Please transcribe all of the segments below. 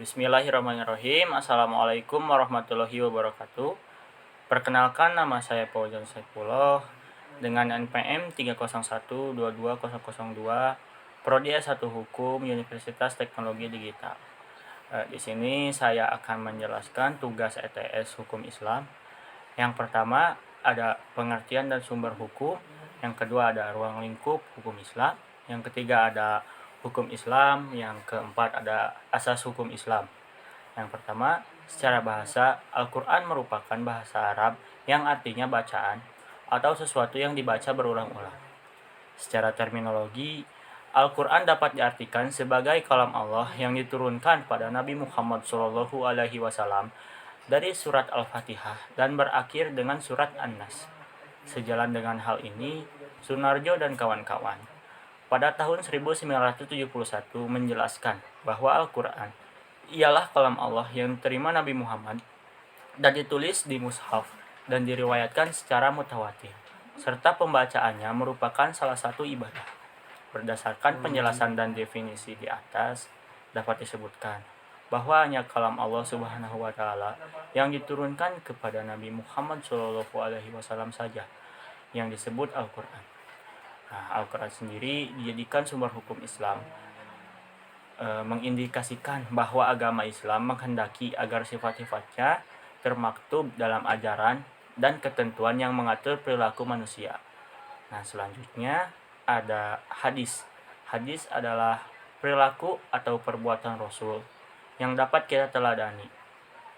Bismillahirrahmanirrahim. Assalamualaikum warahmatullahi wabarakatuh. Perkenalkan, nama saya Fauzan Saifullah dengan NPM 3012202, Prodi S1 Hukum, Universitas Teknologi Digital. Di sini saya akan menjelaskan tugas ETS Hukum Islam. Yang pertama ada pengertian dan sumber hukum, yang kedua ada ruang lingkup hukum Islam, yang ketiga ada hukum Islam, yang keempat ada asas hukum Islam. Yang pertama, secara bahasa, Al-Quran merupakan bahasa Arab yang artinya bacaan atau sesuatu yang dibaca berulang-ulang. Secara terminologi, Al-Quran dapat diartikan sebagai kalam Allah yang diturunkan pada Nabi Muhammad SAW dari surat Al-Fatihah dan berakhir dengan surat An-Nas. Sejalan dengan hal ini, Sunarjo dan kawan-kawan pada tahun 1971 menjelaskan bahwa Al-Quran ialah kalam Allah yang diterima Nabi Muhammad dan ditulis di mushaf dan diriwayatkan secara mutawatir, serta pembacaannya merupakan salah satu ibadah. Berdasarkan penjelasan dan definisi di atas, dapat disebutkan bahwa hanya kalam Allah Subhanahu wa Ta'ala yang diturunkan kepada Nabi Muhammad SAW saja yang disebut Al-Quran. Al-Quran sendiri dijadikan sumber hukum Islam, mengindikasikan bahwa agama Islam menghendaki agar sifat-sifatnya termaktub dalam ajaran dan ketentuan yang mengatur perilaku manusia. Selanjutnya ada hadis. Hadis adalah perilaku atau perbuatan Rasul yang dapat kita teladani.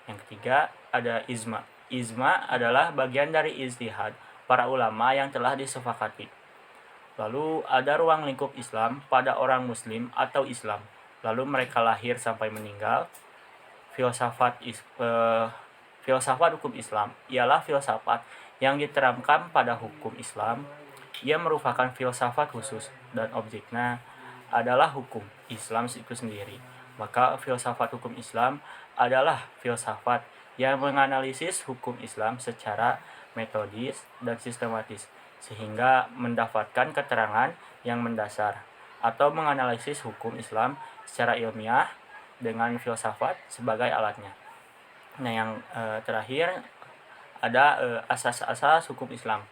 Yang ketiga ada ijma. Ijma adalah bagian dari ijtihad para ulama yang telah disepakati. Lalu ada ruang lingkup Islam pada orang Muslim atau Islam. Lalu mereka lahir sampai meninggal. Filsafat hukum Islam ialah filsafat yang diterapkan pada hukum Islam. Ia merupakan filsafat khusus dan objeknya adalah hukum Islam itu sendiri. Maka filsafat hukum Islam adalah filsafat yang menganalisis hukum Islam secara metodis dan sistematis, sehingga mendapatkan keterangan yang mendasar, atau menganalisis hukum Islam secara ilmiah dengan filsafat sebagai alatnya. Yang terakhir ada asas-asas hukum Islam.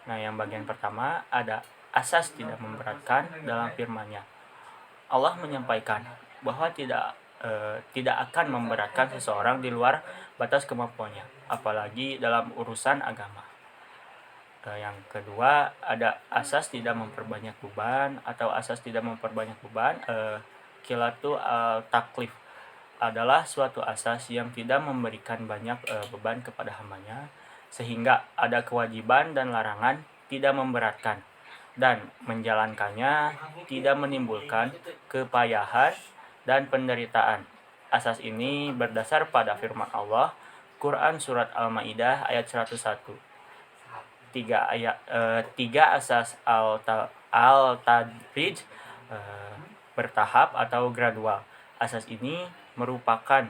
Yang bagian pertama ada asas tidak memberatkan dalam firman-Nya. Allah menyampaikan bahwa tidak akan memberatkan seseorang di luar batas kemampuannya, apalagi dalam urusan agama. Yang kedua ada asas tidak memperbanyak beban atau asas tidak memperbanyak beban. Qilatu al-taklif adalah suatu asas yang tidak memberikan banyak beban kepada hambanya, sehingga ada kewajiban dan larangan tidak memberatkan, dan menjalankannya tidak menimbulkan kepayahan dan penderitaan. Asas ini berdasar pada firman Allah, Quran Surat Al-Ma'idah ayat 101. Tiga asas al-tadrij, bertahap atau gradual. Asas ini merupakan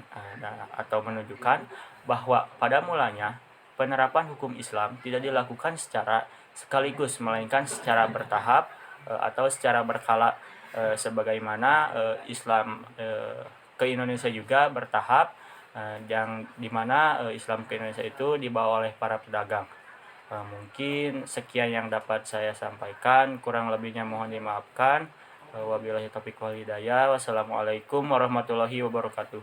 atau menunjukkan bahwa pada mulanya penerapan hukum Islam tidak dilakukan secara sekaligus, melainkan secara bertahap atau secara berkala, sebagaimana Islam ke Indonesia juga bertahap, yang dimana Islam ke Indonesia itu dibawa oleh para pedagang. Mungkin sekian yang dapat saya sampaikan, kurang lebihnya mohon dimaafkan. Wabillahi taufiq wal hidayah. Wassalamualaikum warahmatullahi wabarakatuh.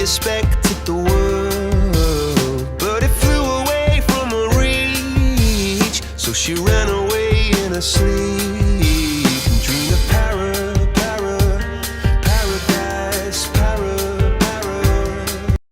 Expected the world, but it flew away from her reach, so she ran away in her sleep.